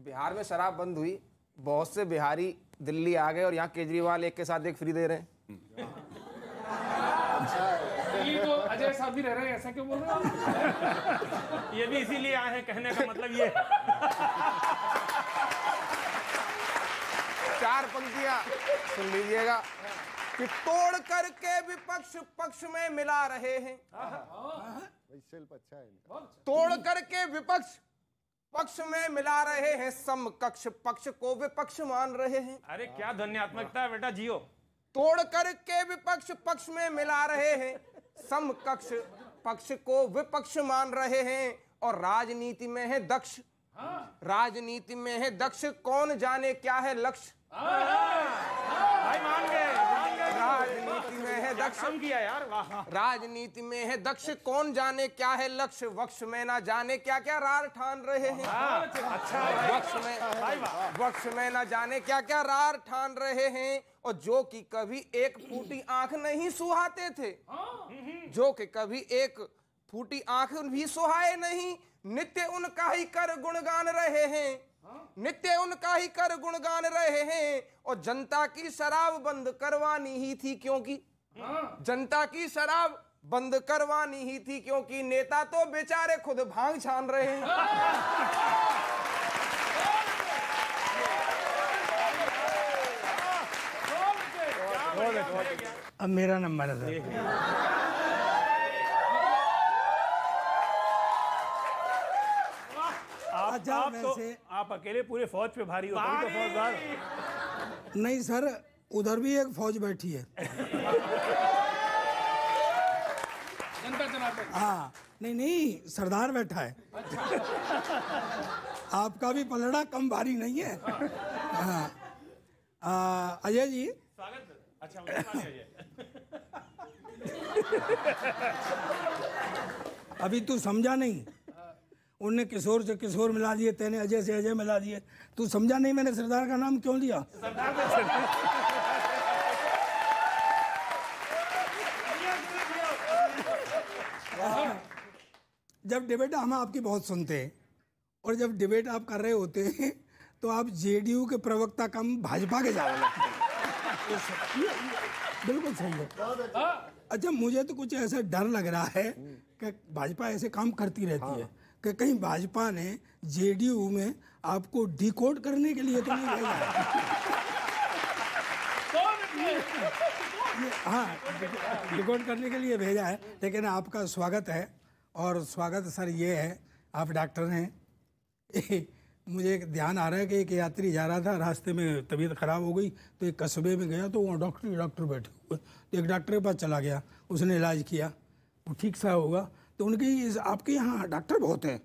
बिहार में शराब बंद हुई, बहुत से बिहारी दिल्ली आ गए और यहाँ केजरीवाल एक के साथ एक फ्री दे रहे हैं। दिल्ली तो अजय साहब भी रह रहे हैं, ऐसा क्यों बोल रहे हो? ये भी इसीलिए आए हैं, कहने का मतलब ये है। 4 पंक्तियां सुन लीजिएगा कि तोड़ करके विपक्ष पक्ष में मिला रहे हैं, तोड़ करके विपक्ष पक्ष में मिला रहे हैं, समकक्ष पक्ष को विपक्ष मान रहे हैं। अरे क्या ध्वन्यात्मकता है बेटा, जियो। तोड़ करके विपक्ष पक्ष में मिला रहे हैं, समकक्ष पक्ष को विपक्ष मान रहे हैं, और राजनीति में है दक्ष, राजनीति में है दक्ष, कौन जाने क्या है लक्ष्य। भाई मान गए। राजनीति में है दक्ष, काम किया यार, वाह। राजनीति में है दक्ष, कौन जाने क्या है लक्ष्य, वक्ष में ना जाने क्या क्या रार ठान रहे हैं। अच्छा वक्ष में ना जाने क्या क्या रार ठान रहे हैं, और जो कि कभी एक फूटी आंख नहीं सुहाते थे, जो कि कभी एक फूटी आंख भी सुहाए नहीं, नित्य उनका ही कर गुणगान रहे हैं, नित्य उनका ही कर गुणगान रहे हैं। और जनता की शराब बंद करवानी ही थी, क्योंकि जनता की शराब बंद करवानी ही थी, क्योंकि नेता तो बेचारे खुद भांग छान रहे हैं। अब मेरा नंबर है सर। आप अकेले पूरे फौज पे भारी हो, तो फौजदार नहीं सर, उधर भी एक फौज बैठी है। जनता जनार्दन। हाँ, नहीं सरदार बैठा है। आपका भी पलड़ा कम भारी नहीं है। हाँ, अजय जी स्वागत। अच्छा, अभी तू समझा नहीं, उनने किशोर से किशोर मिला दिए, तेने अजय से अजय मिला दिए, तू समझा नहीं मैंने सरदार का नाम क्यों लिया। जब डिबेट हम आपकी बहुत सुनते हैं, और जब डिबेट आप कर रहे होते हैं तो आप जेडीयू के प्रवक्ता कम भाजपा के ज्यादा लगते हैं। बिल्कुल सही है। अच्छा, मुझे तो कुछ ऐसा डर लग रहा है कि भाजपा ऐसे काम करती रहती है कि कहीं भाजपा ने जेडीयू में आपको डिकोड करने के लिए तो नहीं भेजा है। हाँ, डिकोड करने के लिए भेजा है, लेकिन आपका स्वागत है। और स्वागत सर ये है, आप डॉक्टर हैं। मुझे एक ध्यान आ रहा है कि एक यात्री जा रहा था, रास्ते में तबीयत खराब हो गई तो एक कस्बे में गया तो वहाँ डॉक्टर बैठे हुए, तो एक डॉक्टर के पास चला गया, उसने इलाज किया, वो ठीक सा होगा। तो उनकी आपके यहाँ डॉक्टर बहुत हैं,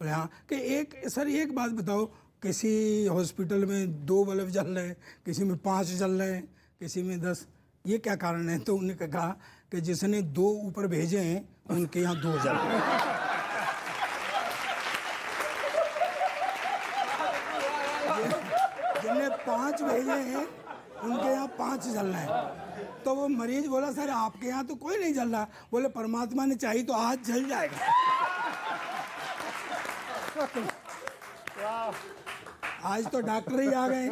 बोले हाँ। कि एक सर एक बात बताओ, किसी हॉस्पिटल में 2 बल्ब जल रहे हैं, किसी में 5 जल रहे हैं, किसी में 10, ये क्या कारण है। तो उन्होंने कहा कि जिसने 2 ऊपर भेजे हैं उनके यहाँ 2 जल रहे हैं। जिनने 5 भेजे हैं उनके यहाँ 5 जल रहे हैं। तो वो मरीज बोला सर आपके यहाँ तो कोई नहीं जल रहा। बोले परमात्मा ने चाहिए तो आज जल जाएगा। आज तो डॉक्टर ही आ गए,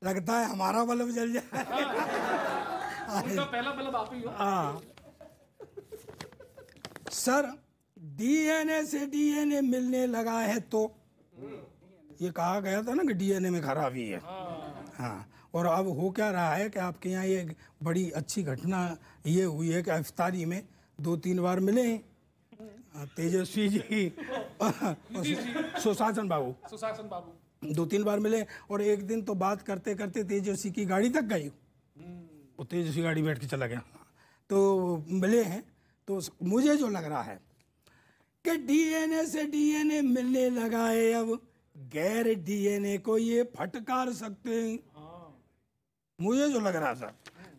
लगता है हमारा बल्ब जल जाए। उनका पहला बल्ब आप ही हो। हाँ सर, डीएनए से डीएनए मिलने लगा है, तो ये कहा गया था ना कि डीएनए में खराबी है। हाँ, और अब हो क्या रहा है कि आपके यहाँ ये बड़ी अच्छी घटना ये हुई है कि इफ्तारी में 2-3 बार मिले तेजस्वी जी और सुशासन बाबू 2-3 बार मिले, और एक दिन तो बात करते करते तेजस्वी की गाड़ी तक गई, वो तेजस्वी गाड़ी बैठ के चला गया। तो मिले हैं, तो मुझे जो लग रहा है कि डीएनए से डीएनए मिलने लगा है, अब गैर डीएनए को ये फटकार सकते हैं। मुझे जो लग रहा था,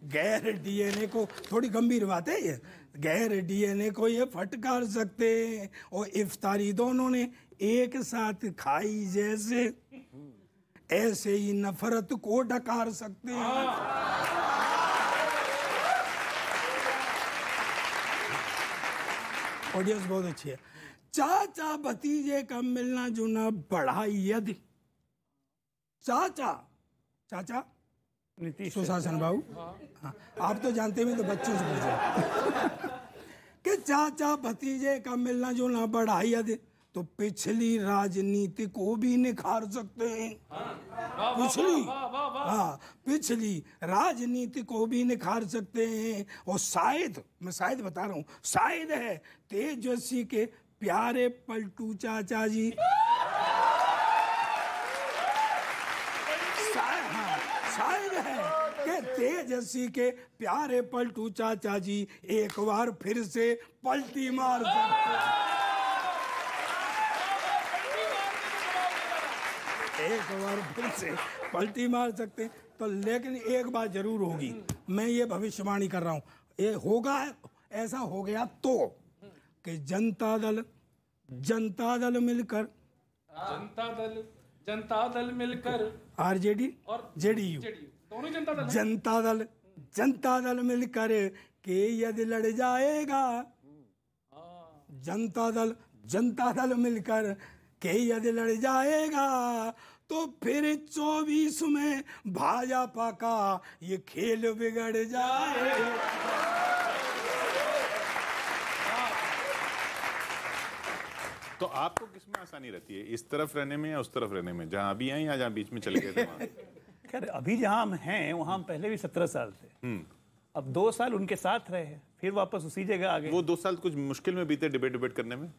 गैर डीएनए को, थोड़ी गंभीर बात है ये, गैर डीएनए को ये फटकार सकते हैं, और इफ्तारी दोनों ने एक साथ खाई जैसे, ऐसे ही नफरत को डकार सकते हैं। ऑडियंस बहुत अच्छी है। चाचा भतीजे का मिलना जुलना बढ़ा यदि चाचा चाचा नीतीश सुशासन बाबू, हाँ, आप तो जानते हैं, तो बच्चों से पूछो कि चाचा भतीजे का मिलना जुलना बढ़ाया दे तो पिछली राजनीति को भी निखार सकते हैं। पिछली राजनीति को भी निखार सकते हैं। और शायद, मैं शायद बता रहा हूँ, शायद है तेजस्वी के प्यारे पलटू चाचा जी, शायद है कि तेजस्वी के प्यारे पलटू चाचा जी एक बार फिर से पलटी मार सकते हैं। एक बार फिर से पलटी मार सकते हैं। तो लेकिन एक बात जरूर होगी, मैं ये भविष्यवाणी कर रहा हूँ, ये होगा, ऐसा हो गया तो कि जनता दल मिलकर, जनता दल मिलकर आरजेडी और जेडीयू दोनों जनता दल, जनता दल मिलकर के यदि लड़ जाएगा, जनता दल मिलकर के यदि लड़ जाएगा तो फिर 24 में भाजपा का ये खेल बिगड़ जाएगा। तो आपको किसमें आसानी रहती है, इस तरफ रहने में या उस तरफ रहने में, जहां अभी हैं या जहां बीच में चले गए थे वहां? खैर अभी जहां हम हैं वहां हम पहले भी 17 साल थे, अब 2 साल उनके साथ रहे, फिर वापस उसी जगह आ गए। वो 2 साल कुछ मुश्किल में बीते डिबेट करने में?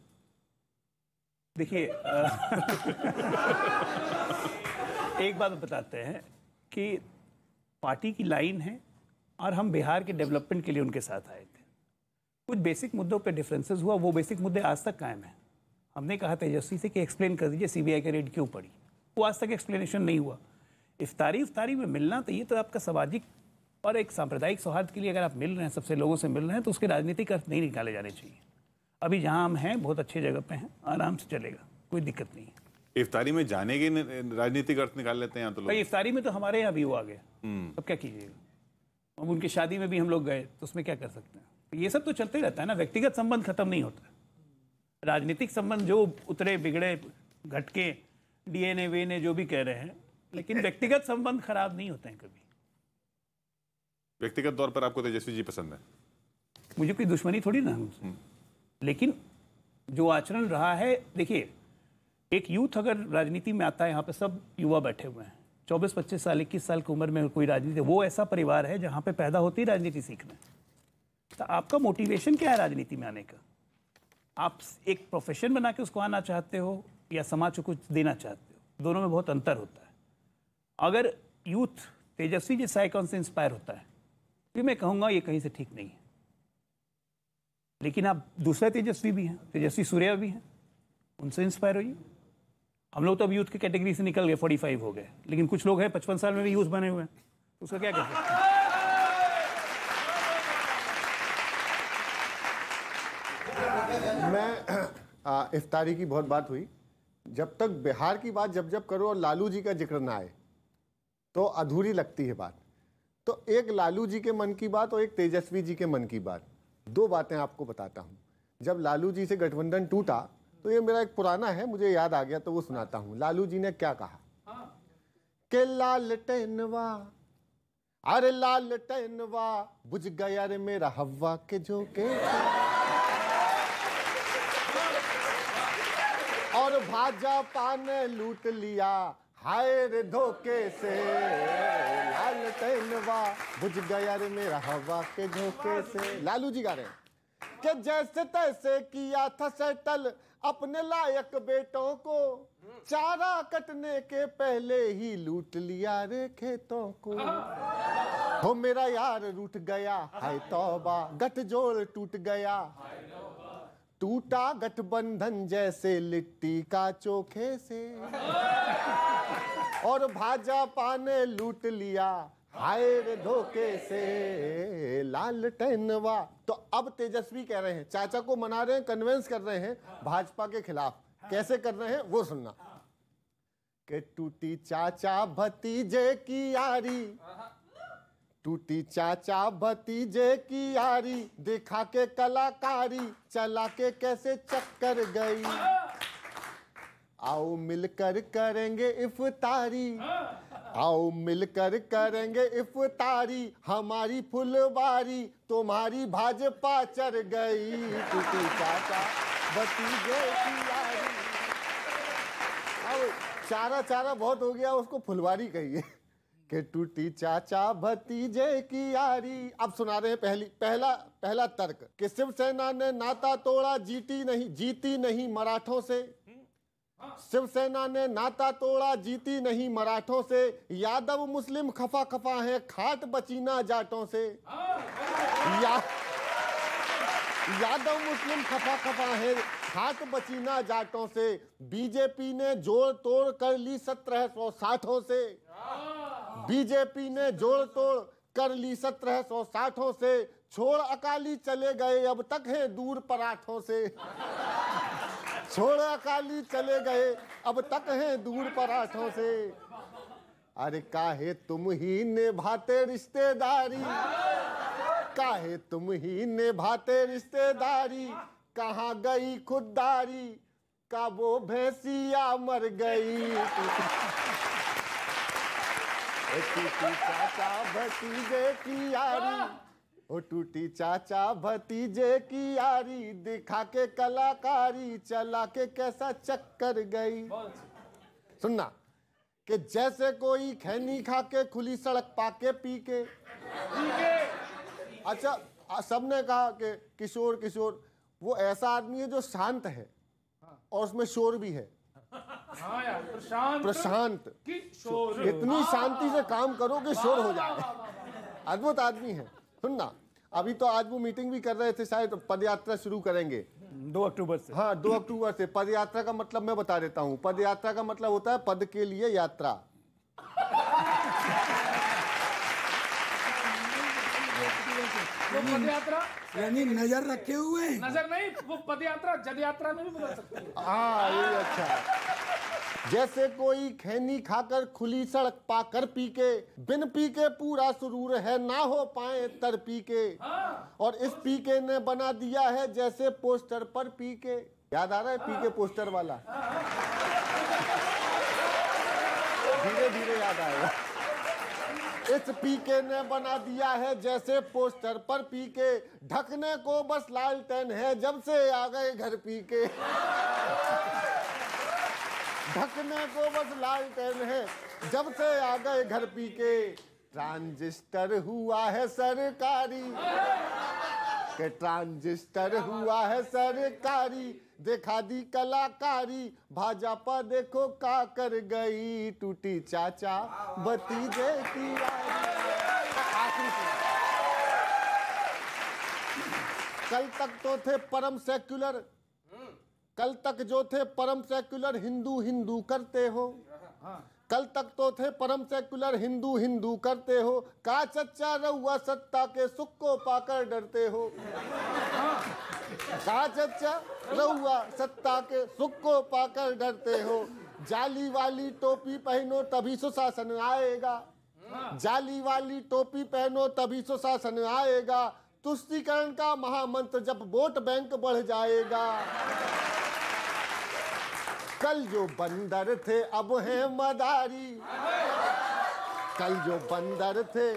देखिए एक बात बताते हैं कि पार्टी की लाइन है और हम बिहार के डेवलपमेंट के लिए उनके साथ आए थे। कुछ बेसिक मुद्दों पे डिफरेंसेस हुआ, वो बेसिक मुद्दे आज तक कायम हैं। हमने कहा तेजस्वी से कि एक्सप्लेन कर दीजिए सीबीआई का रेड क्यों पड़ी, वो आज तक एक्सप्लेनेशन नहीं हुआ। इफ्तारी में मिलना तो ये तो आपका सामाजिक और एक सांप्रदायिक सौहार्द के लिए अगर आप मिल रहे हैं, सबसे लोगों से मिल रहे हैं, तो उसके राजनीतिक अर्थ नहीं निकाले जाने चाहिए। अभी जहां हम हैं बहुत अच्छी जगह पे हैं, आराम से चलेगा, कोई दिक्कत नहीं है। इफ्तारी में जाने के राजनीतिक अर्थ निकाल लेते हैं यहाँ तो लोग। इफ्तारी में तो हमारे यहाँ भी वो आ गया, अब क्या कीजिएगा। अब उनकी शादी में भी हम लोग गए तो उसमें क्या कर सकते हैं। तो ये सब तो चलते रहता है ना, व्यक्तिगत संबंध खत्म नहीं होता। राजनीतिक संबंध जो उतरे बिगड़े घटके डीएनए वीएनए जो भी कह रहे हैं, लेकिन व्यक्तिगत संबंध खराब नहीं होते हैं कभी। व्यक्तिगत तौर पर आपको तेजस्वी जी पसंद है? मुझे कोई दुश्मनी थोड़ी ना है, लेकिन जो आचरण रहा है, देखिए एक यूथ अगर राजनीति में आता है, यहाँ पे सब युवा बैठे हुए हैं, 24-25 साल 21 साल की उम्र में कोई राजनीति, वो ऐसा परिवार है जहाँ पे पैदा होती है राजनीति सीखना। तो आपका मोटिवेशन क्या है राजनीति में आने का? आप एक प्रोफेशन बना के उसको आना चाहते हो या समाज को कुछ देना चाहते हो? दोनों में बहुत अंतर होता है। अगर यूथ तेजस्वी जिस आइकॉन से इंस्पायर होता है, तो मैं कहूँगा ये कहीं से ठीक नहीं है। लेकिन आप दूसरा तेजस्वी भी हैं, तेजस्वी सूर्या भी हैं, उनसे इंस्पायर होइए। हम लोग तो अब यूथ की कैटेगरी से निकल गए, 45 हो गए, लेकिन कुछ लोग हैं 55 साल में भी यूथ बने हुए हैं, तो उसका क्या कर सकते हैं? मैं इफ्तारी की बहुत बात हुई, जब तक बिहार की बात जब करो और लालू जी का जिक्र ना आए तो अधूरी लगती है बात। तो एक लालू जी के मन की बात और एक तेजस्वी जी के मन की बात, 2 बातें आपको बताता हूं। जब लालू जी से गठबंधन टूटा तो ये मेरा एक पुराना है, मुझे याद आ गया तो वो सुनाता हूं। लालू जी ने क्या कहा कि लालटेनवा, अरे लालटेनवा बुझ गया रे मेरा हवा के झोंके, और भाजपा ने लूट लिया हाय रे धोखे से, लालटेनवा बुझ गया रे मेरा हवा के झोंके से। लालू जी गा रहे हैं कि जैसे तैसे किया था सेटल अपने लायक बेटों को, चारा कटने के पहले ही लूट लिया रे खेतों को। हो मेरा यार रूठ गया हाय तौबा, गठजोड़ टूट गया, टूटा गठबंधन जैसे लिट्टी का चोखे से, और भाजपा ने लूट लिया हाय रे धोखे से, लालटेनवा। तो अब तेजस्वी कह रहे हैं, चाचा को मना रहे हैं, कन्विंस कर रहे हैं भाजपा के खिलाफ। कैसे कर रहे हैं वो सुनना। कि टूटी चाचा भतीजे की यारी, टूटी चाचा भतीजे की यारी, दिखा के कलाकारी, चला के कैसे चक्कर गई। आओ मिलकर करेंगे इफ्तारी, आओ मिलकर करेंगे इफ्तारी, हमारी फुलवारी तुम्हारी भाजपा चढ़ गई, टूटी चाचा भतीजे की यारी। अब चारा चारा बहुत हो गया, उसको फुलवारी कहिए कि टूटी चाचा भतीजे की यारी। अब सुना रहे हैं पहला तर्क कि शिवसेना ने नाता तोड़ा, जीती नहीं मराठों से। शिवसेना ने नाता तोड़ा, जीती नहीं मराठों से, यादव मुस्लिम खफा खफा है, खाट बचीना जाटों से। यादव मुस्लिम खफा खफा है, खाट बचीना जाटों से। बीजेपी ने जोड़ तोड़ कर ली 1760 से, बीजेपी ने जोड़ तोड़ कर ली 1760 से। छोड़ अकाली चले गए अब तक है दूर पराठों से, छोड़ अकाली चले गए अब तक हैं दूर पराठों से। अरे काहे तुम ही निभाते रिश्तेदारी, काहे तुम ही निभाते रिश्तेदारी, कहाँ गई खुददारी का वो भैंसिया मर गई। टूटी चाचा भतीजे की यारी, ओ टूटी चाचा भतीजे की यारी, दिखा के कलाकारी चला के कैसा चक्कर गई। सुनना कि जैसे कोई खैनी खा के खुली सड़क पाके पी के। अच्छा, सबने कहा कि किशोर किशोर वो ऐसा आदमी है जो शांत है और उसमें शोर भी है। हाँ यार, प्रशांत किशोर, इतनी शांति से काम करो कि शोर हो जाए। अद्भुत आदमी है। सुनना, अभी तो आज वो मीटिंग भी कर रहे थे, शायद पदयात्रा शुरू करेंगे 2 अक्टूबर से। हाँ, 2 अक्टूबर से। पदयात्रा का मतलब मैं बता देता हूँ। पदयात्रा का मतलब होता है पद के लिए यात्रा। वो पदयात्रा यानी नजर रखे हुए हैं। नजर नहीं, वो पदयात्रा जद यात्रा में भी बदल सकती है। हाँ, ये अच्छा है। जैसे कोई खैनी खाकर खुली सड़क पाकर पी के, बिन पी के पूरा सुरूर है ना हो पाए तर पी के। और इस पी के ने बना दिया है जैसे पोस्टर पर पी के। याद आ रहा है पी के पोस्टर वाला? धीरे धीरे याद आएगा। इस पी के ने बना दिया है जैसे पोस्टर पर पी के, ढकने को बस लालटेन है जब से आ गए घर पी के। ढकने को बस लालटेन है जब से आ गए घर पी के। ट्रांजिस्टर हुआ है सरकारी, के ट्रांजिस्टर हुआ है सरकारी, दिखा दी कलाकारी, भाजपा देखो का कर गई, टूटी चाचा भतीजे की यारी। आखिरी कल तक तो थे परम सेक्युलर, कल तक जो थे परम सेक्युलर हिंदू हिंदू करते हो। कल तक तो थे परम सेक्युलर हिंदू हिंदू करते हो, का चच्चा रहुआ सत्ता के सुख को पाकर डरते हो। का चच्चा रहुआ सत्ता के सुख को पाकर डरते हो। जाली वाली टोपी पहनो तभी सुशासन आएगा, जाली वाली टोपी पहनो तभी सुशासन आएगा। तुष्टीकरण का महामंत्र जब वोट बैंक बढ़ जाएगा। कल जो बंदर थे अब हैं मदारी, कल जो बंदर थे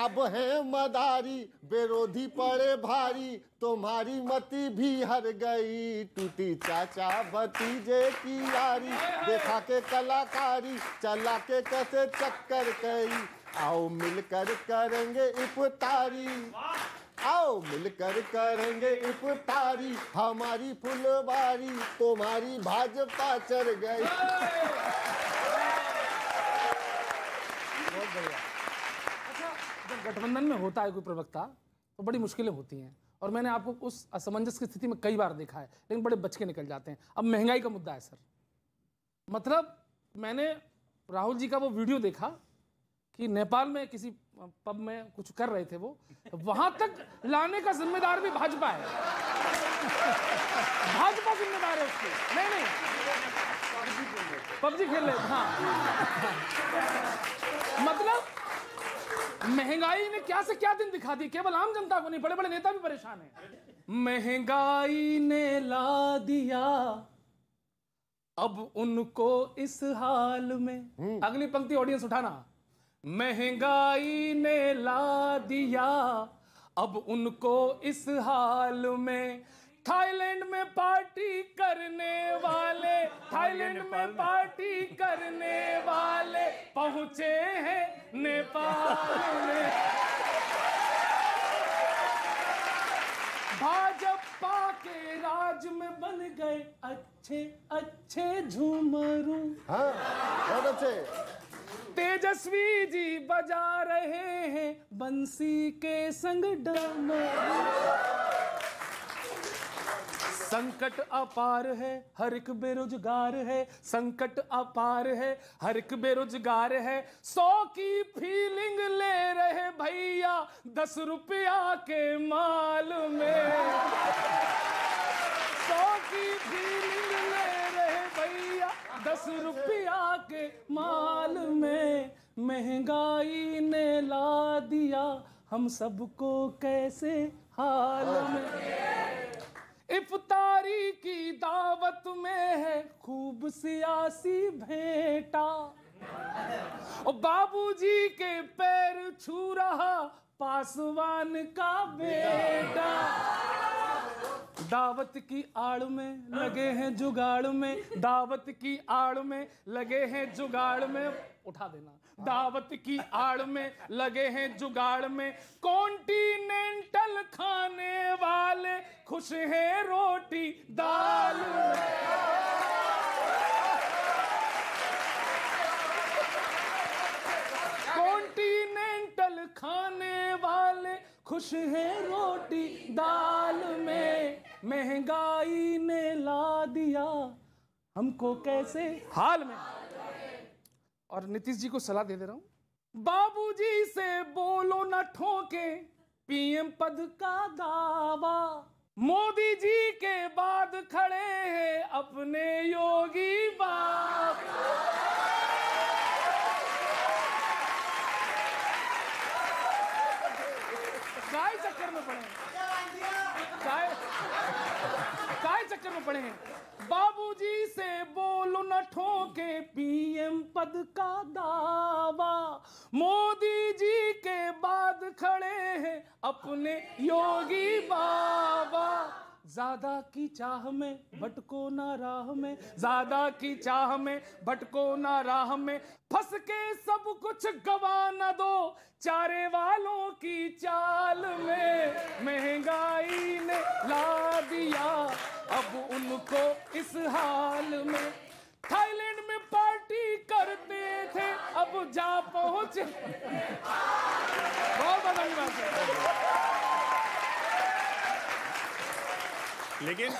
अब हैं मदारी, विरोधी पड़े भारी तुम्हारी मती भी हर गई, टूटी चाचा भतीजे की यारी, देखा के कलाकारी चला के कैसे चक्कर गई। आओ मिलकर करेंगे इफ्तारी, आओ मिलकर करेंगे इफ्तारी, हमारी फुलवारी तुम्हारी भाजपा चढ़ गई। बहुत बढ़िया। अच्छा, जब गठबंधन में होता है कोई प्रवक्ता तो बड़ी मुश्किलें होती हैं, और मैंने आपको उस असमंजस की स्थिति में कई बार देखा है, लेकिन बड़े बच के निकल जाते हैं। अब महंगाई का मुद्दा है सर, मतलब मैंने राहुल जी का वो वीडियो देखा कि नेपाल में किसी पब में कुछ कर रहे थे, वो वहां तक लाने का जिम्मेदार भी भाजपा है। भाजपा जिम्मेदार है उसके। नहीं पबजी खेल रहे थे। हाँ, मतलब महंगाई ने क्या से क्या दिन दिखा दी, केवल आम जनता को नहीं, बड़े बड़े नेता भी परेशान हैं। महंगाई ने ला दिया अब उनको इस हाल में, अगली पंक्ति ऑडियंस उठाना, महंगाई ने ला दिया अब उनको इस हाल में। थाईलैंड में पार्टी करने वाले, थाईलैंड में पार्टी करने वाले पहुंचे हैं नेपाल में। भाजपा के राज में बन गए अच्छे अच्छे झूमरू। हाँ, बहुत अच्छे। तेजस्वी जी बजा रहे हैं बंसी के संग डमरू। संकट अपार है हर एक बेरोजगार है, संकट अपार है हर एक बेरोजगार है। 100 की फीलिंग ले रहे भैया 10 रुपया के माल में। 100 की फीलिंग ले रहे भैया 10 रुपया के माल में। महंगाई ने ला दिया हम सबको कैसे हाल में। इफ्तारी की दावत में है खूब सियासी भेंटा। और बाबूजी के पैर छू रहा पासवान का बेटा। दावत की आड़ में लगे हैं जुगाड़ में, दावत की आड़ में लगे हैं जुगाड़ में, उठा देना। दावत की आड़ में लगे हैं जुगाड़ में, कॉन्टिनेंटल खाने वाले खुश हैं रोटी दाल में। कॉन्टिनेंटल खाने वाले खुश हैं रोटी दाल में। महंगाई ने ला दिया हमको कैसे हाल में। और नीतीश जी को सलाह दे रहा हूं, बाबूजी से बोलो न ठोके पीएम पद का दावा। मोदी जी के बाद खड़े हैं अपने योगी बाप। काय चक्कर में पड़े हैं, काय चक्कर में पड़े हैं। बाबूजी से बोलो न ठोके पीएम पद का दावा। मोदी जी के बाद खड़े हैं अपने योगी बाबा। ज्यादा की चाह में भटको ना राह में, ज्यादा की चाह में भटको ना राह में। फंस के सब कुछ गवा न दो चारे वालों की चाल में। महंगाई ने ला दिया अब उनको इस हाल में। थाईलैंड में पार्टी करते थे अब जा पहुंचे। बहुत बहुत धन्यवाद। लेकिन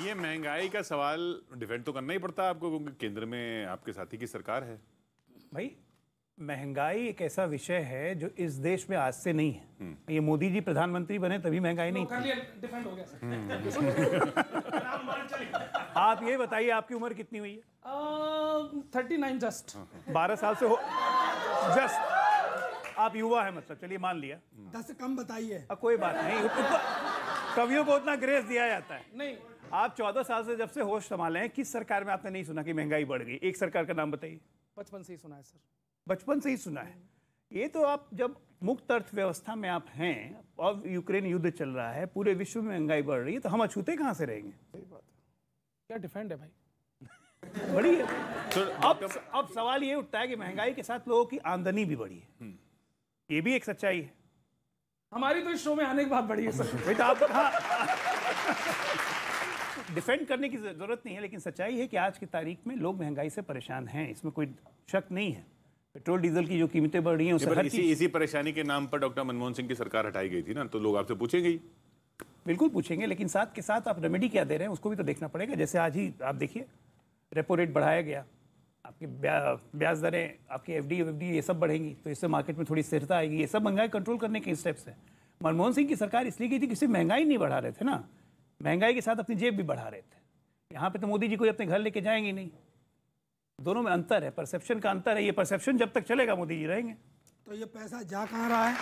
ये महंगाई का सवाल डिफेंड तो करना ही पड़ता है आपको, क्योंकि केंद्र में आपके साथी की सरकार है। भाई महंगाई एक ऐसा विषय है जो इस देश में आज से नहीं है। ये मोदी जी प्रधानमंत्री बने तभी महंगाई नहीं थी। डिफेंड हो गया। आप ये बताइए आपकी उम्र कितनी हुई है? 39 जस्ट। 12 साल से हो जस्ट। आप युवा है मतलब, चलिए मान लिया। 10 कम बताइए। कोई बात नहीं, कवियों को उतना ग्रेस दिया जाता है। नहीं, आप 14 साल से जब से होश संभाले हैं, किस सरकार में आपने नहीं सुना कि महंगाई बढ़ गई? एक सरकार का नाम बताइए। बचपन से ही सुना है सर। बचपन से ही सुना है। ये तो आप जब मुक्त अर्थव्यवस्था में आप हैं और यूक्रेन युद्ध चल रहा है, पूरे विश्व में महंगाई बढ़ रही है, तो हम अछूते कहाँ से रहेंगे? सही बात है। क्या डिफेंड है भाई? बड़ी है। अब सवाल ये उठता है कि महंगाई के साथ लोगों की आमदनी भी बढ़ी है। ये भी एक सच्चाई है। हमारी तो इस शो में आने के बाद बढ़ी है सर। वही तो आप डिफेंड करने की जरूरत नहीं है, लेकिन सच्चाई है कि आज की तारीख में लोग महंगाई से परेशान हैं, इसमें कोई शक नहीं है। पेट्रोल डीजल की जो कीमतें बढ़ रही हैं उससे हर चीज। इसी परेशानी के नाम पर डॉक्टर मनमोहन सिंह की सरकार हटाई गई थी ना, तो लोग आपसे पूछेंगे ही। बिल्कुल पूछेंगे, लेकिन साथ के साथ आप रेमेडी क्या दे रहे हैं उसको भी तो देखना पड़ेगा। जैसे आज ही आप देखिए रेपो रेट बढ़ाया गया, आपकी ब्याज दरें, आपकी एफडी ये सब बढ़ेंगी, तो इससे मार्केट में थोड़ी स्थिरता आएगी। ये सब महंगाई कंट्रोल करने के स्टेप्स हैं। मनमोहन सिंह की सरकार इसलिए की थी कि सिर्फ महंगाई नहीं बढ़ा रहे थे ना, महंगाई के साथ अपनी जेब भी बढ़ा रहे थे। यहाँ पे तो मोदी जी कोई अपने घर लेके जाएंगे नहीं। दोनों में अंतर है, परसेप्शन का अंतर है। ये परसेप्शन जब तक चलेगा मोदी जी रहेंगे। तो ये पैसा जा कहाँ रहा है?